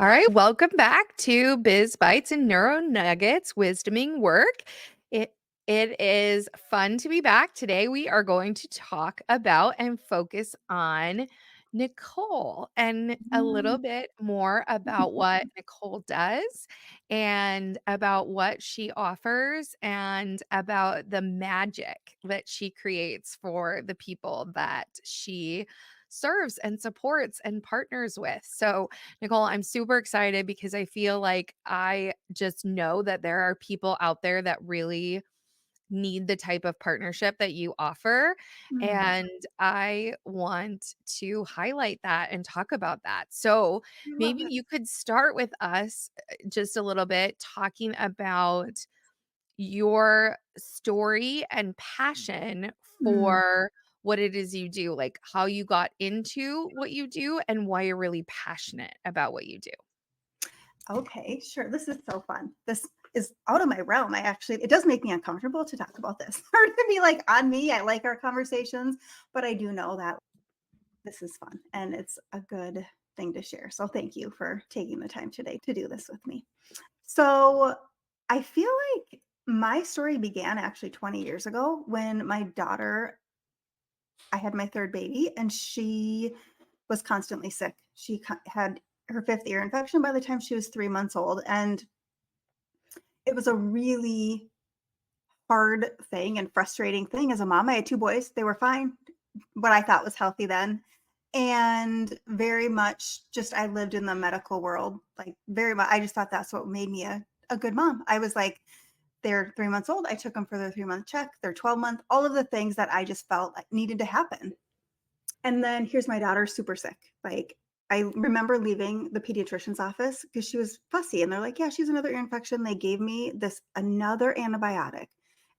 All right, welcome back to Biz Bites and Neuro Nuggets Wisdoming Work. It it is fun to be back. Today we are going to talk about and focus on Nicole and a Mm. little bit more about what Nicole does and about what she offers and about the magic that she creates for the people that she serves and supports and partners with. So, Nicole, I'm super excited because I feel like I just know that there are people out there that really need the type of partnership that you offer. Mm. And I want to highlight that and talk about that. So I love maybe it. you could start with us just a little bit talking about your story and passion Mm. for what it is you do, like how you got into what you do and why you're really passionate about what you do. Okay, sure. This is so fun. This is out of my realm. It does make me uncomfortable to talk about this or to be like on me. I like our conversations, but I do know that this is fun and it's a good thing to share. So thank you for taking the time today to do this with me. So I feel like my story began actually 20 years ago when I had my third baby and she was constantly sick. Had her fifth ear infection by the time she was 3 months old. And it was a really hard thing and frustrating thing as a mom. I had two boys, they were fine, what I thought was healthy then. And very much just, I lived in the medical world, like very much. I just thought that's what made me a good mom. I was like, they're 3 months old. I took them for their 3 month check, their 12-month, all of the things that I just felt like needed to happen. And then here's my daughter super sick. Like, I remember leaving the pediatrician's office because she was fussy and they're like, yeah, she's another ear infection. They gave me this another antibiotic.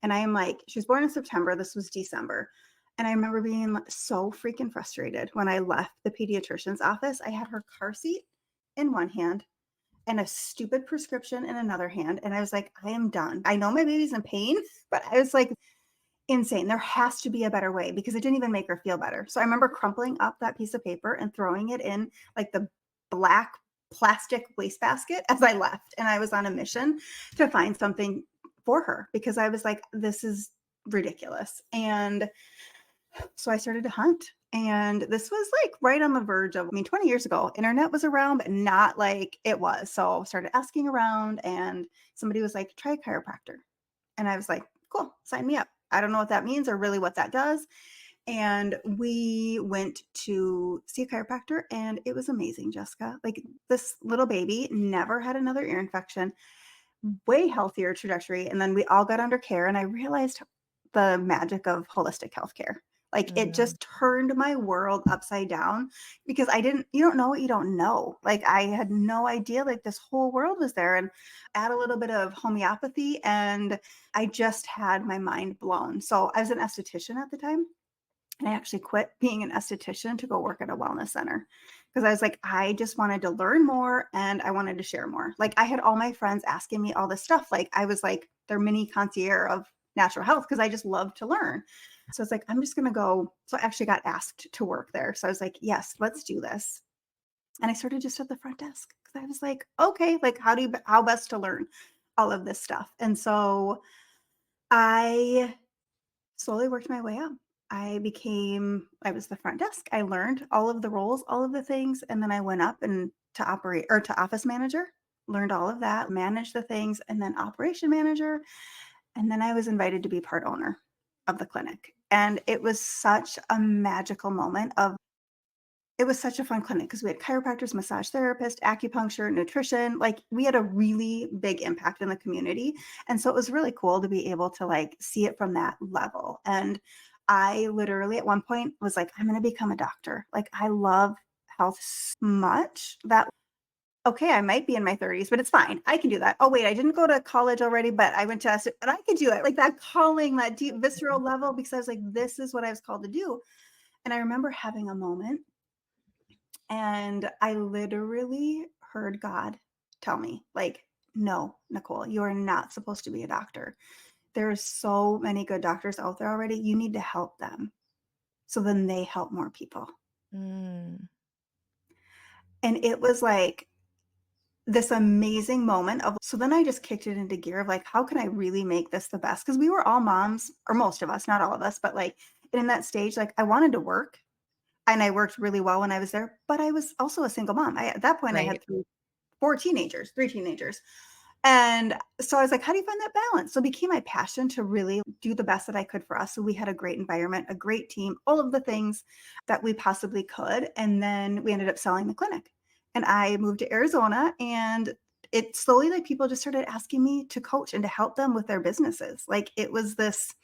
And I am like, she was born in September. This was December. And I remember being so freaking frustrated when I left the pediatrician's office. I had her car seat in one hand and a stupid prescription in another hand. And I was like, I am done. I know my baby's in pain, but I was like, insane. There has to be a better way because it didn't even make her feel better. So I remember crumpling up that piece of paper and throwing it in like the black plastic wastebasket as I left. And I was on a mission to find something for her because I was like, this is ridiculous. And so I started to hunt. And this was like right on the verge of, 20 years ago, internet was around, but not like it was. So I started asking around and somebody was like, try a chiropractor. And I was like, cool, sign me up. I don't know what that means or really what that does. And we went to see a chiropractor and it was amazing, Jessica. Like this little baby never had another ear infection, way healthier trajectory. And then we all got under care and I realized the magic of holistic healthcare. Like it Mm. just turned my world upside down because you don't know what you don't know. Like I had no idea like this whole world was there and add a little bit of homeopathy and I just had my mind blown. So I was an esthetician at the time and I actually quit being an esthetician to go work at a wellness center because I was like, I just wanted to learn more and I wanted to share more. Like I had all my friends asking me all this stuff. Like I was like their mini concierge of natural health because I just love to learn. So it's like, I'm just going to go. So I actually got asked to work there. So I was like, yes, let's do this. And I started just at the front desk because I was like, okay, like how best to learn all of this stuff. And so I slowly worked my way up. I was the front desk. I learned all of the roles, all of the things, and then I went up and to operate or to office manager, learned all of that, managed the things, and then operation manager. And then I was invited to be part owner of the clinic. And it was such a magical moment of it was such a fun clinic because we had chiropractors, massage therapists, acupuncture, nutrition. Like we had a really big impact in the community. And so it was really cool to be able to like see it from that level. And I literally at one point was like, I'm going to become a doctor. Like I love health so much that okay, I might be in my 30s, but it's fine. I can do that. Oh, wait, I didn't go to college already, but I went to, but I could do it. Like that calling, that deep visceral level, because I was like, this is what I was called to do. And I remember having a moment and I literally heard God tell me, like, no, Nicole, you are not supposed to be a doctor. There are so many good doctors out there already. You need to help them. So then they help more people. Mm. And it was like, this amazing moment of so then I just kicked it into gear of like, how can I really make this the best? Because we were all moms, or most of us, not all of us, but like in that stage, like I wanted to work and I worked really well when I was there, but I was also a single mom. At that point, I Right. had 3 teenagers. And so I was like, how do you find that balance? So it became my passion to really do the best that I could for us. So we had a great environment, a great team, all of the things that we possibly could. And then we ended up selling the clinic. And I moved to Arizona and it slowly like people just started asking me to coach and to help them with their businesses. Like it was this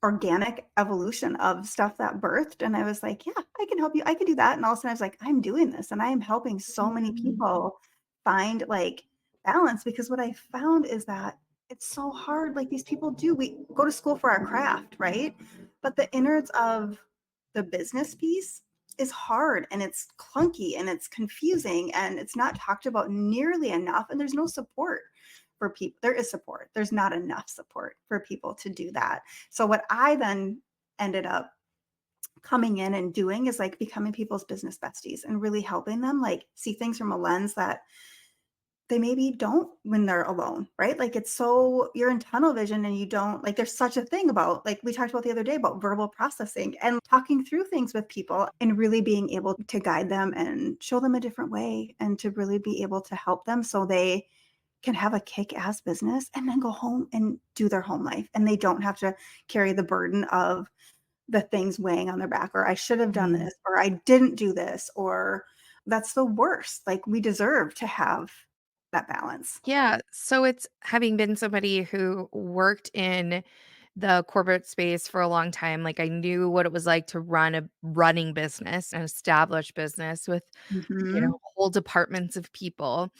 organic evolution of stuff that birthed, and I was like, "Yeah, I can help you. I can do that." And all of a sudden I was like, "I'm doing this and I am helping so many Mhm. people find like balance," because what I found is that it's so hard. Like these people do, we go to school for our craft, right? But the innards of the business piece is hard and it's clunky and it's confusing and it's not talked about nearly enough and there's no support for people. There is support. There's not enough support for people to do that. So what I then ended up coming in and doing is like becoming people's business besties and really helping them like see things from a lens that they maybe don't when they're alone, right? Like it's so you're in tunnel vision and you don't like there's such a thing about like we talked about the other day about verbal processing and talking through things with people and really being able to guide them and show them a different way and to really be able to help them so they can have a kick-ass business and then go home and do their home life and they don't have to carry the burden of the things weighing on their back or I should have done Mm. this or I didn't do this or that's the worst. Like we deserve to have that balance. Yeah, so it's having been somebody who worked in the corporate space for a long time, like, I knew what it was like to run a running business, an established business with, Mhm. whole departments of people,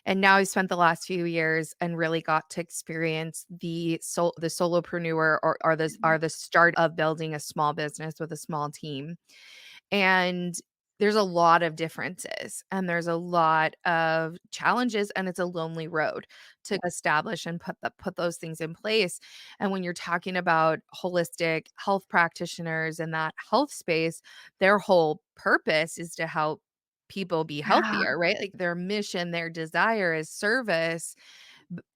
and now I spent the last few years and really got to experience the solopreneur or the start of building a small business with a small team. And there's a lot of differences and there's a lot of challenges and it's a lonely road to establish and put those things in place. And when you're talking about holistic health practitioners in that health space, their whole purpose is to help people be Yeah. healthier, right? Like their mission, their desire is service.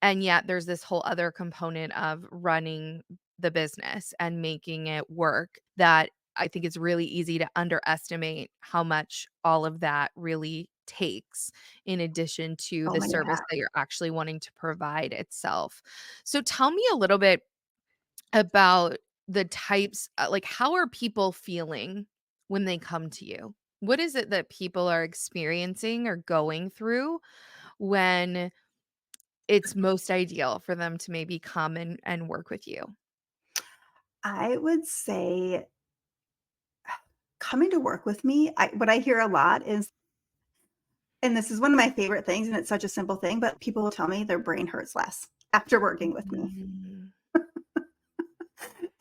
And yet there's this whole other component of running the business and making it work that I think it's really easy to underestimate how much all of that really takes in addition to So the many service that hats. you're actually wanting to provide itself. So tell me a little bit about the types like how are people feeling when they come to you? What is it that people are experiencing or going through when it's most ideal for them to maybe come and work with you? I would say coming to work with me, what I hear a lot is and this is one of my favorite things, and it's such a simple thing, but people will tell me their brain hurts less after working with me. Mm.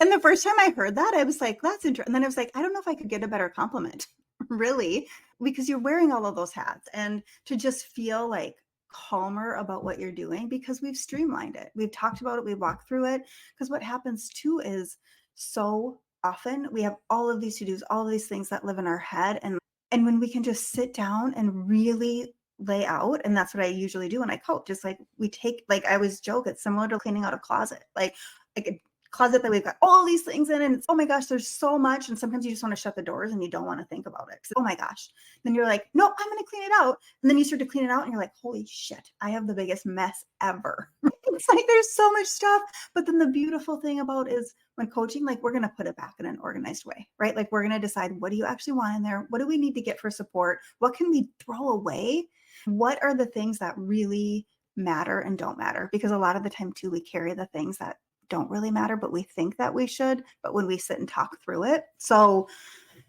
And the first time I heard that, I was like, "That's interesting." And then I was like, "I don't know if I could get a better compliment." Really, because you're wearing all of those hats and to just feel like calmer about what you're doing because we've streamlined it. We've talked about it, we've walked through it. Because what happens too is so often we have all of these to-dos, all of these things that live in our head and when we can just sit down and really lay out, and that's what I usually do when I coach, just like we take like I always joke, it's similar to cleaning out a closet. Like a closet that we've got all these things in, and it's oh my gosh, there's so much. And sometimes you just want to shut the doors and you don't want to think about it. 'Cause, oh my gosh. Then you're like, no, I'm gonna clean it out. And then you start to clean it out and you're like, holy shit, I have the biggest mess ever. It's like there's so much stuff. But then the beautiful thing about is when coaching, like we're gonna put it back in an organized way, right? Like we're gonna decide what do you actually want in there? What do we need to get for support? What can we throw away? What are the things that really matter and don't matter? Because a lot of the time too, we carry the things that don't really matter, but we think that we should, but when we sit and talk through it. So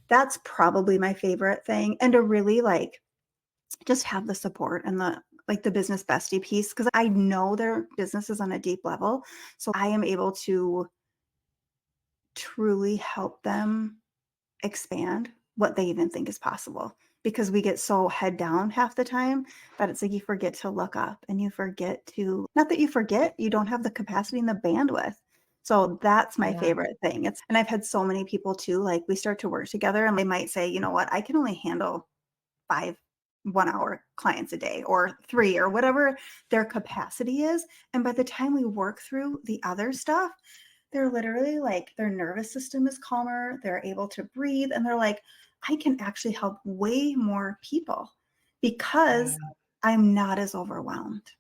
that's probably my favorite thing. And to really like just have the support and the like the business bestie piece because I know their business is on a deep level. So I am able to truly help them expand what they even think is possible because we get so head down half the time that it's like you forget to look up and you forget to not that you forget, you don't have the capacity and the bandwidth. So that's my Yeah. favorite thing. It's and I've had so many people too, like we start to work together and they might say, you know what, I can only handle 5 1 hour clients a day or 3 or whatever their capacity is. And by the time we work through the other stuff, they're literally like their nervous system is calmer, they're able to breathe, and they're like, I can actually help way more people because Wow. I'm not as overwhelmed.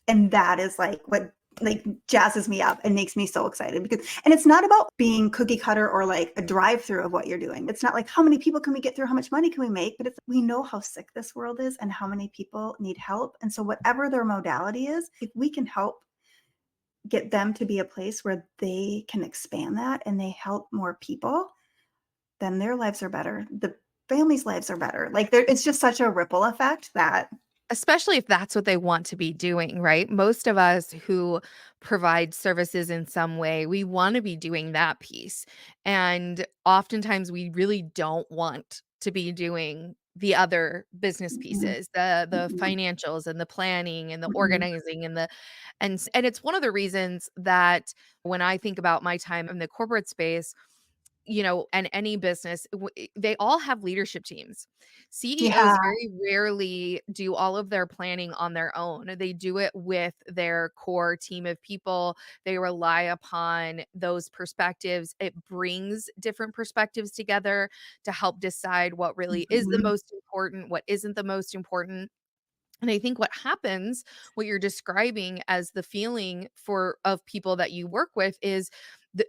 And that is like what like jazzes me up and makes me so excited because and it's not about being cookie cutter or like a drive through of what you're doing. It's not like how many people can we get through, how much money can we make, but it's we know how sick this world is and how many people need help. And so whatever their modality is, if we can help get them to be a place where they can expand that and they help more people, then their lives are better. The families' lives are better. Like there it's just such a ripple effect that Especially if that's what they want to be doing, right? Most of us who provide services in some way, we wanna be doing that piece, and oftentimes we really don't want to be doing the other business mhm, pieces, the mhm, financials and the planning and the mhm. organizing and it's one of the reasons that when I think about my time in the corporate space, and any business, they all have leadership teams. CEOs Yeah. very rarely do all of their planning on their own. They do it with their core team of people. They rely upon those perspectives. It brings different perspectives together to help decide what really is the Mhm. most important, what isn't the most important. And I think what happens, what you're describing as the feeling for of people that you work with is the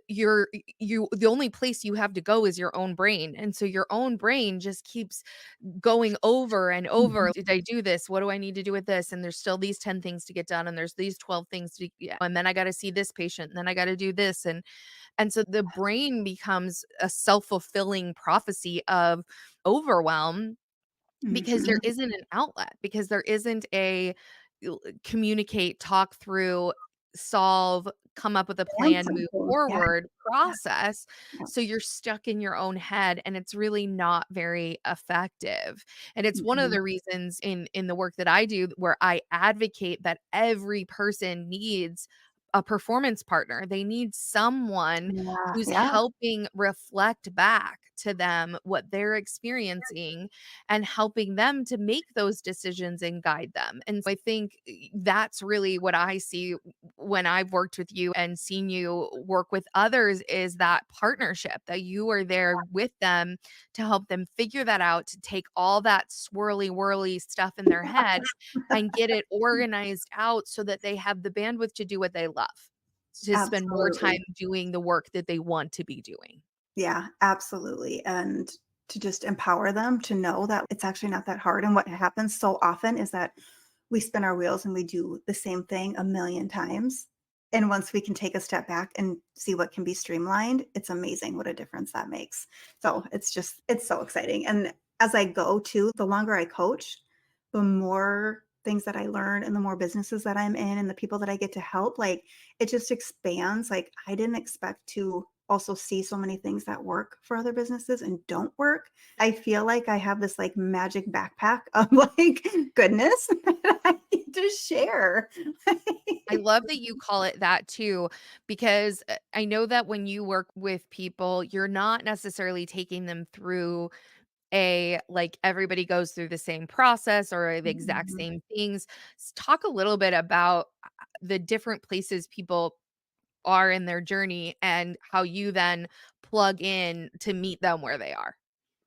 only place you have to go is your own brain. And so your own brain just keeps going over and over. Mhm. Did I do this? What do I need to do with this? And there's still these 10 things to get done and there's these 12 things to yeah, and then I got to see this patient and then I got to do this and so the brain becomes a self-fulfilling prophecy of overwhelm because there Mhm. isn't an outlet, because there isn't a communicate, talk through, solve, come up with a plan, Answer. move Yeah, forward yeah, process. yeah. So you're stuck in your own head and it's really not very effective. And it's one of Mhm. the reasons in the work that I do where I advocate that every person needs a performance partner. They need someone Yeah, who's yeah, helping reflect back to them what they're experiencing and helping them to make those decisions and guide them. And so I think that's really what I see when I've worked with you and seen you work with others is that partnership that you are there with them to help them figure that out, to take all that swirly whirly stuff in their head and get it organized out so that they have the bandwidth to do what they love, to spend more time absolutely. doing the work that they want to be doing. Yeah, absolutely, and to just empower them to know that it's actually not that hard, and what happens so often is that we spin our wheels and we do the same thing a million times, and once we can take a step back and see what can be streamlined, it's amazing what a difference that makes. So, it's just it's so exciting, and as I go too, the longer I coach, the more things that I learn and the more businesses that I'm in and the people that I get to help, like, it just expands, like, I didn't expect to also see so many things that work for other businesses and don't work. I feel like I have this, like, magic backpack of, like, goodness that I need to share. I love that you call it that too, because I know that when you work with people, you're not necessarily taking them through a like everybody goes through the same process or the exact Mhm. same things. Talk a little bit about the different places people are in their journey and how you then plug in to meet them where they are.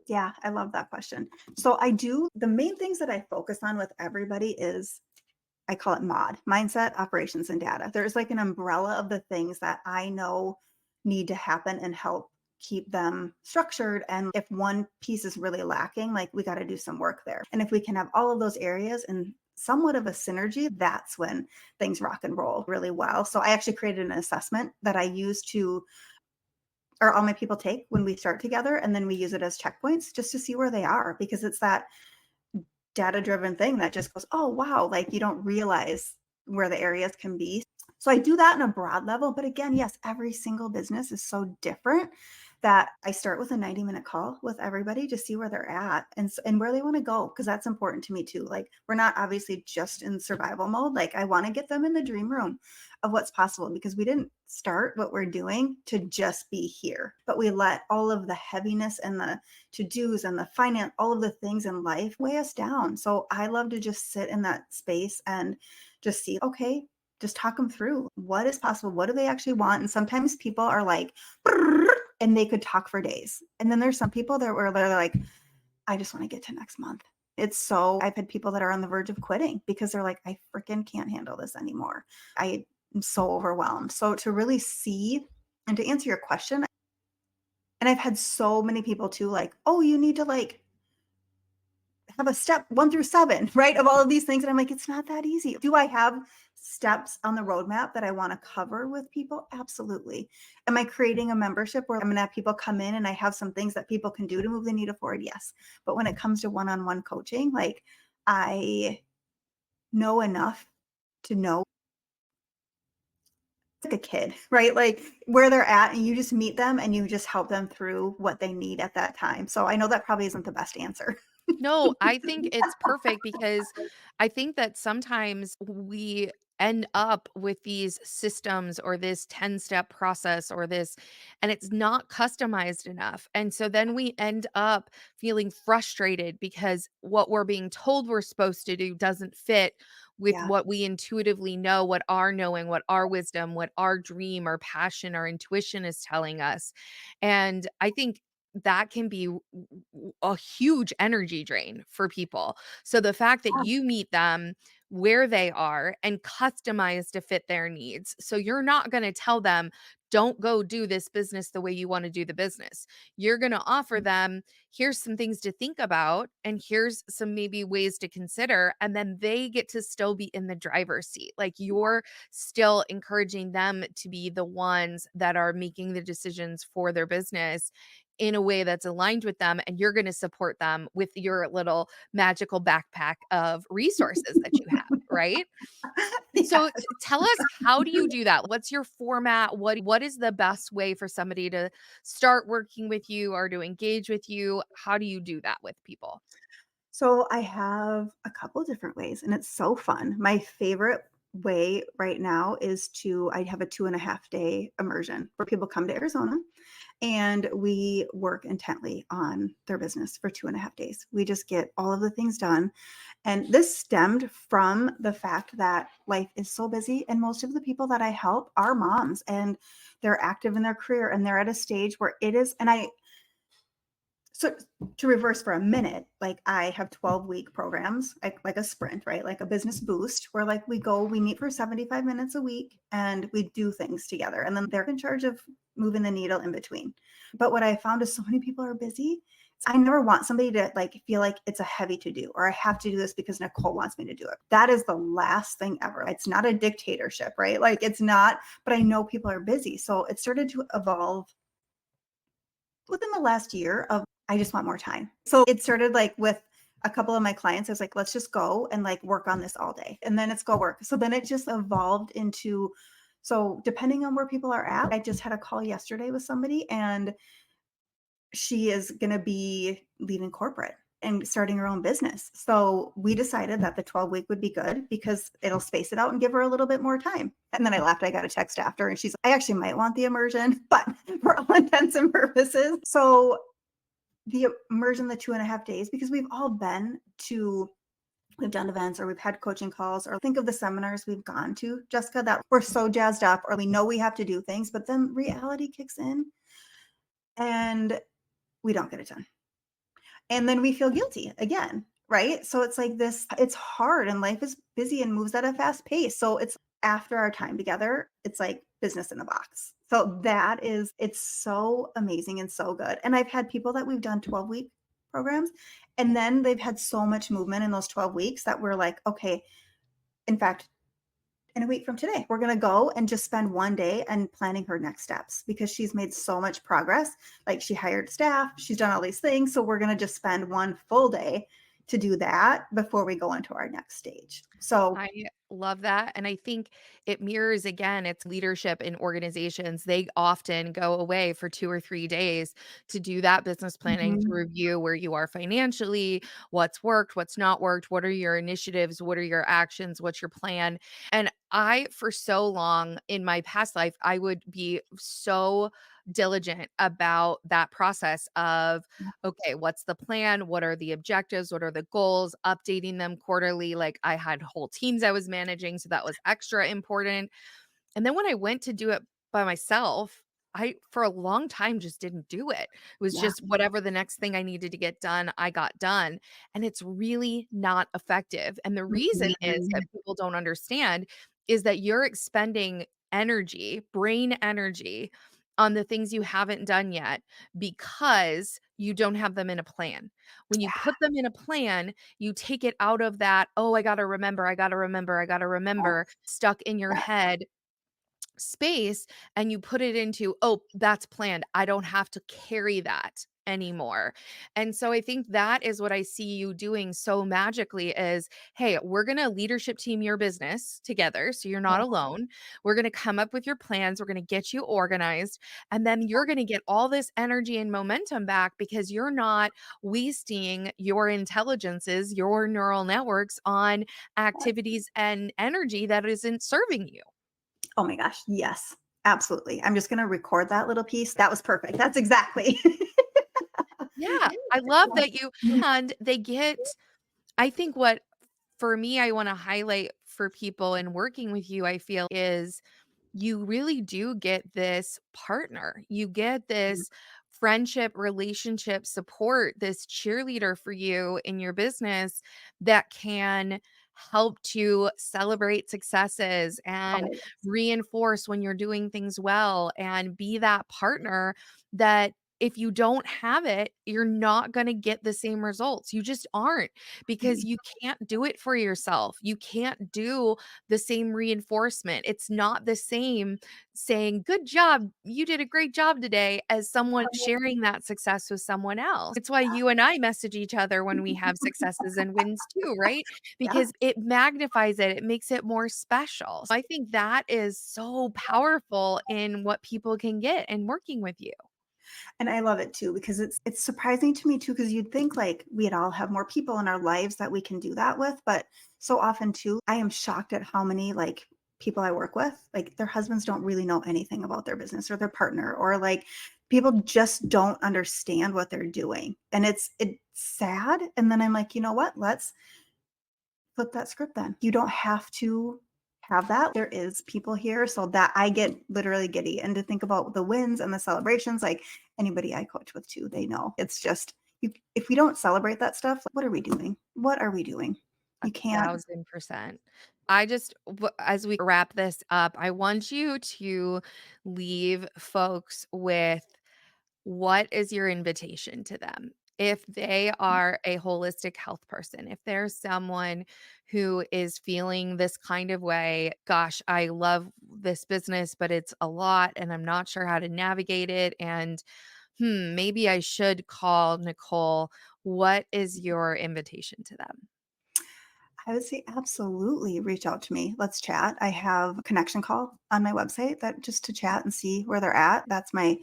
Yeah, I love that question. So I do the main things that I focus on with everybody is I call it mindset, operations, and data. There's like an umbrella of the things that I know need to happen and help keep them structured. And if one piece is really lacking, like we got to do some work there. And if we can have all of those areas in somewhat of a synergy, that's when things rock and roll really well. So I actually created an assessment that I use to or all my people take when we start together and then we use it as checkpoints just to see where they are because it's that data driven thing that just goes, oh, wow, like you don't realize where the areas can be. So I do that in a broad level. But again, yes, every single business is so different that I start with a 90-minute call with everybody to see where they're at and where they want to go, because that's important to me too. Like, we're not obviously just in survival mode. Like, I want to get them in the dream room of what's possible, because we didn't start what we're doing to just be here, but we let all of the heaviness and the to-dos and the finance, all of the things in life weigh us down. So I love to just sit in that space and just see, okay, just talk them through what is possible. What do they actually want? And sometimes people are like, and they could talk for days. And then there's some people that were literally like, I just want to get to next month. I've had people that are on the verge of quitting because they're like, I freaking can't handle this anymore. I am so overwhelmed. So to really see and to answer your question, and I've had so many people too, like, oh, you need to like have a step 1 through 7, right? Of all of these things. And I'm like, it's not that easy. Do I have steps on the roadmap that I want to cover with people? Absolutely. Am I creating a membership where I'm going to have people come in and I have some things that people can do to move the needle forward? Yes. But when it comes to one-on-one coaching, like, I know enough to know, it's like a kid, right? Like, where they're at, and you just meet them and you just help them through what they need at that time. So I know that probably isn't the best answer. No, I think it's perfect because I think that sometimes we end up with these systems or this 10-step process or this, and it's not customized enough. And so then we end up feeling frustrated because what we're being told we're supposed to do doesn't fit with Yeah. what we intuitively know, what our knowing, what our wisdom, what our dream, our passion, our intuition is telling us. And I think that can be a huge energy drain for people. So the fact that you meet them where they are and customize to fit their needs. So you're not going to tell them, don't go do this business the way you want to do the business. You're going to offer them, here's some things to think about, and here's some maybe ways to consider. And then they get to still be in the driver's seat. Like, you're still encouraging them to be the ones that are making the decisions for their business in a way that's aligned with them, and you're gonna support them with your little magical backpack of resources that you have, right? Yeah. So tell us, how do you do that? What's your format? What is the best way for somebody to start working with you or to engage with you? How do you do that with people? So I have a couple different ways, and it's so fun. My favorite way right now is I have a 2.5 day immersion where people come to Arizona and we work intently on their business for 2.5 days. We just get all of the things done. And this stemmed from the fact that life is so busy. And most of the people that I help are moms, and they're active in their career, and they're at a stage where it is, so to reverse for a minute, like, I have 12-week programs, like a sprint, right? Like a business boost, where like we meet for 75 minutes a week and we do things together. And then they're in charge of moving the needle in between. But what I found is so many people are busy. I never want somebody to like feel like it's a heavy to do, or I have to do this because Nicole wants me to do it. That is the last thing ever. It's not a dictatorship, right? Like, it's not, but I know people are busy. So it started to evolve within the last year of, I just want more time. So it started like with a couple of my clients. I was like, let's just go and like work on this all day. And then it's go work. So then it just evolved into, so depending on where people are at, I just had a call yesterday with somebody, and she is going to be leaving corporate and starting her own business. So we decided that the 12-week would be good because it'll space it out and give her a little bit more time. And then I laughed. I got a text after, and she's like, I actually might want the immersion, but for all intents and purposes. So the immersion, the 2.5 days, because we've done events, or we've had coaching calls, or think of the seminars we've gone to, Jessica, that we're so jazzed up, or we know we have to do things, but then reality kicks in and we don't get it done. And then we feel guilty again, right? So it's like this, it's hard, and life is busy and moves at a fast pace. So it's after our time together, it's like business in a box. So it's so amazing and so good. And I've had people that we've done 12-week programs, and then they've had so much movement in those 12 weeks that we're like, okay, in fact, in a week from today, we're going to go and just spend one day and planning her next steps, because she's made so much progress. Like, she hired staff, she's done all these things. So we're going to just spend one full day to do that before we go into our next stage. So, I love that, and I think it mirrors again, it's leadership in organizations. They often go away for 2 or 3 days to do that business planning, to mhm, review where you are financially, what's worked, what's not worked, what are your initiatives, what are your actions, what's your plan, and I, for so long in my past life, I would be so diligent about that process of, okay, what's the plan? What are the objectives? What are the goals? Updating them quarterly. Like I had whole teams I was managing, so that was extra important. And then when I went to do it by myself, I, for a long time, just didn't do it. It was yeah, just whatever the next thing I needed to get done, I got done. And it's really not effective. And the reason is that mhm, people don't understand is that you're expending energy, brain energy, on the things you haven't done yet because you don't have them in a plan. When you put them in a plan, you take it out of that, oh, I got to remember, I got to remember, I got to remember, yes, stuck in your yeah, head space, and you put it into, "Oh, that's planned. I don't have to carry that anymore." And so I think that is what I see you doing so magically is, "Hey, we're gonna leadership team your business together so you're not yeah, alone. We're gonna come up with your plans. We're gonna get you organized, and then you're gonna get all this energy and momentum back because you're not wasting your intelligences, your neural networks on yeah. activities and energy that isn't serving you." Oh my gosh, yes, absolutely. I'm just gonna record that little piece. That was perfect. That's exactly. Yeah, I love that you and they get I think what for me, I wanna highlight for people in working with you, I feel is you really do get this partner. You get this friendship, relationship, support, this cheerleader for you in your business that can help to celebrate successes and Oh, yes. reinforce when you're doing things well and be that partner that if you don't have it, you're not going to get the same results. You just aren't because Mhm. you can't do it for yourself. You can't do the same reinforcement. It's not the same saying, "Good job. You did a great job today," as someone sharing that success with someone else. It's why you and I message each other when we have successes and wins too, right? Yeah. Because it magnifies it, it makes it more special. So I think that is so powerful in what people can get in working with you. And I love it too because it's surprising to me too because you'd think like we'd all have more people in our lives that we can do that with, but so often too, I am shocked at how many like people I work with, like their husbands don't really know anything about their business or their partner or like people just don't understand what they're doing. And it's sad. And then I'm like, you know what? Let's flip that script then. You don't have to have that. There is people here so that I get literally giddy and to think about the wins and the celebrations, like anybody I coach with too, they know. It's just you if we don't celebrate that stuff, what are we doing? What are we doing? You can't 1,000%. I just as we wrap this up, I want you to leave folks with what is your invitation to them? If they are a holistic health person, if there's someone who is feeling this kind of way, gosh, I love this business, but it's a lot and I'm not sure how to navigate it. And maybe I should call Nicole. What is your invitation to them? I would say absolutely reach out to me. Let's chat. I have a connection call on my website that just to chat and see where they're at. That's my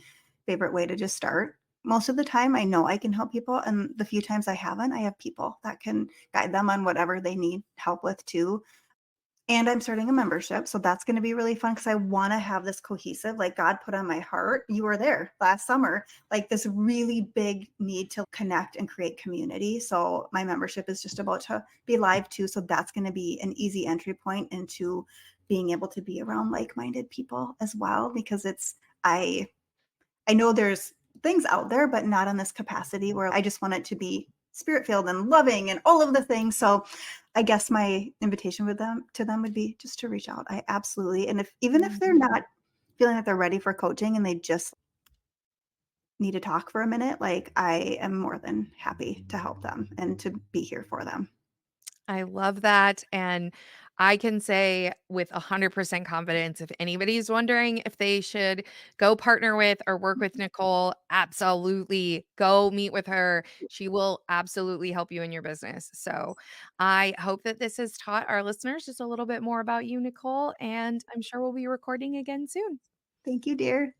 favorite way to just start. Most of the time, I know I can help people. And the few times I haven't, I have people that can guide them on whatever they need help with too. And I'm starting a membership, so that's gonna be really fun because I wanna have this cohesive like, God put on my heart you were there last summer, like, this really big need to connect and create community, so my membership is just about to be live too, so that's gonna be an easy entry point into being able to be around like-minded people as well because it's I I know there's things out there, but not in this capacity where I just want it to be spirit filled and loving and all of the things. So I guess my invitation with them to them would be just to reach out. I absolutely and if even if they're not feeling like they're ready for coaching and they just need to talk for a minute, like I am more than happy to help them and to be here for them. I love that, and I can say with 100% confidence, if anybody's wondering if they should go partner with or work with Nicole, absolutely go meet with her. She will absolutely help you in your business. So I hope that this has taught our listeners just a little bit more about you, Nicole, and I'm sure we'll be recording again soon. Thank you, dear.